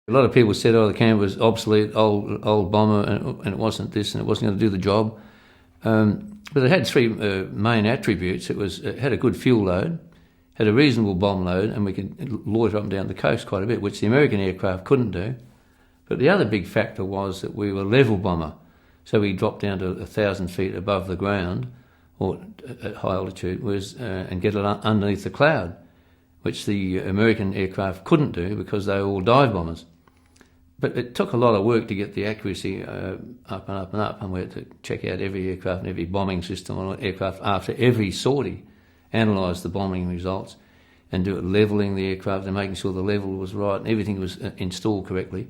A lot of people said, oh, the Canberra was obsolete, old bomber, and it wasn't this, and it wasn't going to do the job. But it had three main attributes. It had a good fuel load, had a reasonable bomb load, and we could loiter up and down the coast quite a bit, which the American aircraft couldn't do. But the other big factor was that we were a level bomber, so we dropped down to 1,000 feet above the ground, or at high altitude, and get it underneath the cloud, which the American aircraft couldn't do because they were all dive bombers. But it took a lot of work to get the accuracy up and up and up, and we had to check out every aircraft and every bombing system on aircraft after every sortie, analyse the bombing results, and do it levelling the aircraft and making sure the level was right and everything was installed correctly,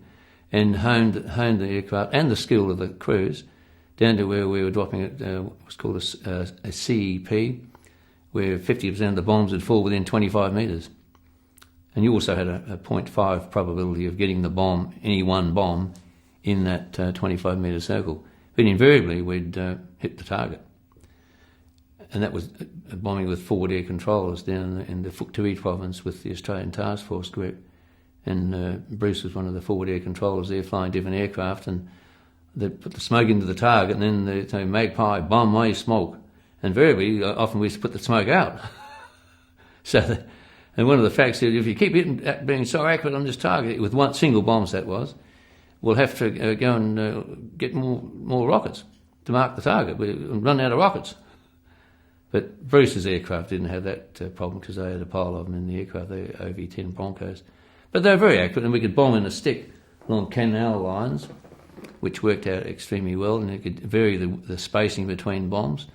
and honed the aircraft and the skill of the crews down to where we were dropping it, what's called a CEP, where 50% of the bombs would fall within 25 metres. And you also had a 0.5 probability of getting the bomb, any one bomb, in that 25-metre circle. But invariably, we'd hit the target. And that was bombing with forward air controllers down in the Fuktuhi province with the Australian Task Force group. And Bruce was one of the forward air controllers there, flying different aircraft, and they'd put the smoke into the target, and then they'd say, magpie, bomb away smoke. And invariably, often we used to put the smoke out. And one of the facts is, if you keep being so accurate on this target, with one single bombs that was, we'll have to go and get more rockets to mark the target. We'll run out of rockets. But Bruce's aircraft didn't have that problem because they had a pile of them in the aircraft, they were OV-10 Broncos. But they were very accurate, and we could bomb in a stick along canal lines, which worked out extremely well, and it could vary the spacing between bombs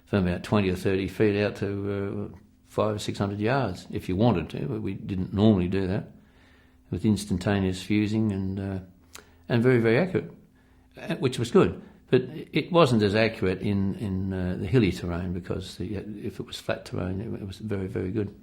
from about 20 or 30 feet out to 500 or 600 yards if you wanted to, but we didn't normally do that, with instantaneous fusing and very, very accurate, which was good. But it wasn't as accurate in the hilly terrain because if it was flat terrain, it was very, very good.